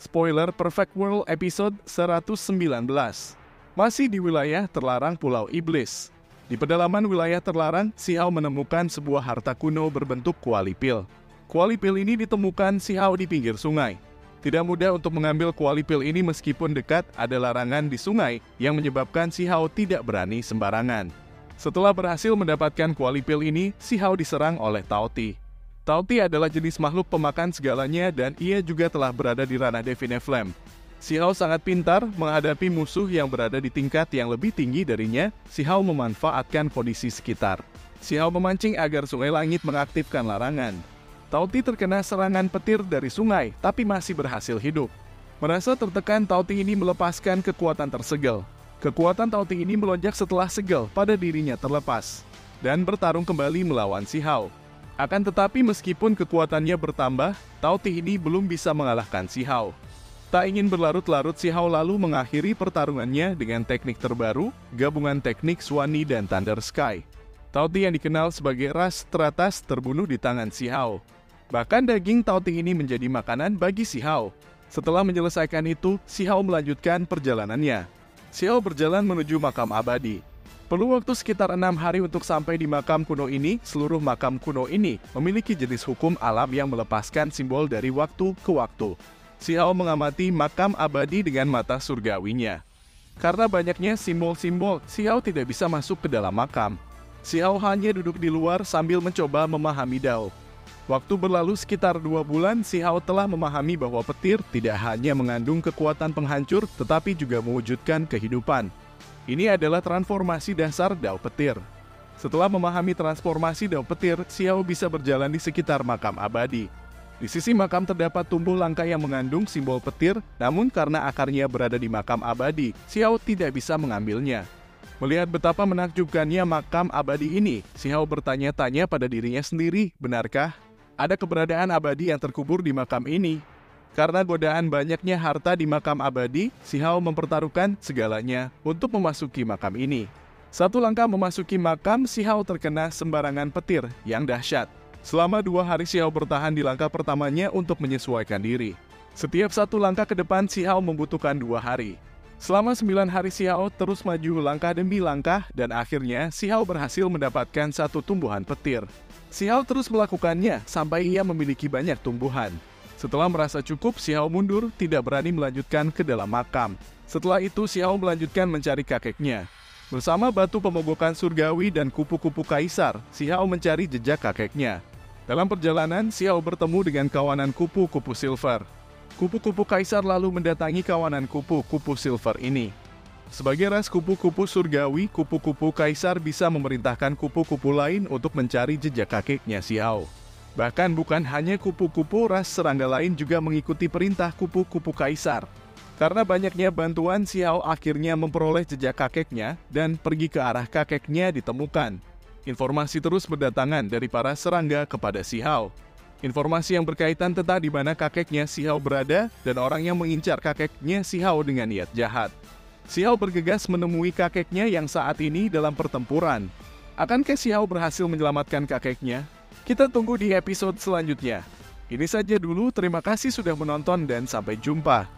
Spoiler Perfect World episode 119. Masih di wilayah terlarang Pulau Iblis. Di pedalaman wilayah terlarang, Si Hao menemukan sebuah harta kuno berbentuk kuali pil. Kuali pil ini ditemukan Si Hao di pinggir sungai. Tidak mudah untuk mengambil kuali pil ini meskipun dekat ada larangan di sungai yang menyebabkan Si Hao tidak berani sembarangan. Setelah berhasil mendapatkan kuali pil ini, Si Hao diserang oleh Tao Ti. Tao Ti adalah jenis makhluk pemakan segalanya dan ia juga telah berada di ranah Divine Flame. Si Hao sangat pintar menghadapi musuh yang berada di tingkat yang lebih tinggi darinya. Si Hao memanfaatkan kondisi sekitar. Si Hao memancing agar Sungai Langit mengaktifkan larangan. Tao Ti terkena serangan petir dari sungai, tapi masih berhasil hidup. Merasa tertekan, Tao Ti ini melepaskan kekuatan tersegel. Kekuatan Tao Ti ini melonjak setelah segel pada dirinya terlepas, dan bertarung kembali melawan Si Hao. Akan tetapi meskipun kekuatannya bertambah, Tao Ti ini belum bisa mengalahkan Si Hao. Tak ingin berlarut-larut, Si Hao lalu mengakhiri pertarungannya dengan teknik terbaru, gabungan teknik Suani dan Thunder Sky. Tao Ti yang dikenal sebagai ras teratas terbunuh di tangan Si Hao. Bahkan daging Tao Ti ini menjadi makanan bagi Si Hao. Setelah menyelesaikan itu, Si Hao melanjutkan perjalanannya. Si Hao berjalan menuju makam abadi. Perlu waktu sekitar 6 hari untuk sampai di makam kuno ini. Seluruh makam kuno ini memiliki jenis hukum alam yang melepaskan simbol dari waktu ke waktu. Si Hao mengamati makam abadi dengan mata surgawinya. Karena banyaknya simbol-simbol, Si Hao tidak bisa masuk ke dalam makam. Si Hao hanya duduk di luar sambil mencoba memahami Dao. Waktu berlalu sekitar 2 bulan, Si Hao telah memahami bahwa petir tidak hanya mengandung kekuatan penghancur, tetapi juga mewujudkan kehidupan. Ini adalah transformasi dasar Dao Petir. Setelah memahami transformasi Dao Petir, Si Hao bisa berjalan di sekitar makam abadi. Di sisi makam terdapat tumbuh langka yang mengandung simbol petir, namun karena akarnya berada di makam abadi, Si Hao tidak bisa mengambilnya. Melihat betapa menakjubkannya makam abadi ini, Si Hao bertanya-tanya pada dirinya sendiri, benarkah ada keberadaan abadi yang terkubur di makam ini? Karena godaan banyaknya harta di makam abadi, Si Hao mempertaruhkan segalanya untuk memasuki makam ini. Satu langkah memasuki makam, Si Hao terkena sembarangan petir yang dahsyat. Selama 2 hari Si Hao bertahan di langkah pertamanya untuk menyesuaikan diri. Setiap satu langkah ke depan, Si Hao membutuhkan 2 hari. Selama 9 hari Si Hao terus maju langkah demi langkah dan akhirnya Si Hao berhasil mendapatkan satu tumbuhan petir. Si Hao terus melakukannya sampai ia memiliki banyak tumbuhan. Setelah merasa cukup, Si Hao mundur, tidak berani melanjutkan ke dalam makam. Setelah itu, Si Hao melanjutkan mencari kakeknya. Bersama batu pemogokan surgawi dan kupu-kupu kaisar, Si Hao mencari jejak kakeknya. Dalam perjalanan, Si Hao bertemu dengan kawanan kupu-kupu silver. Kupu-kupu kaisar lalu mendatangi kawanan kupu-kupu silver ini. Sebagai ras kupu-kupu surgawi, kupu-kupu kaisar bisa memerintahkan kupu-kupu lain untuk mencari jejak kakeknya Si Hao. Bahkan bukan hanya kupu-kupu, ras serangga lain juga mengikuti perintah kupu-kupu kaisar. Karena banyaknya bantuan, Si Hao akhirnya memperoleh jejak kakeknya dan pergi ke arah kakeknya ditemukan. Informasi terus berdatangan dari para serangga kepada Si Hao. Informasi yang berkaitan tentang di mana kakeknya Si Hao berada dan orang yang mengincar kakeknya Si Hao dengan niat jahat. Si Hao bergegas menemui kakeknya yang saat ini dalam pertempuran. Akankah Si Hao berhasil menyelamatkan kakeknya? Kita tunggu di episode selanjutnya. Ini saja dulu, terima kasih sudah menonton dan sampai jumpa.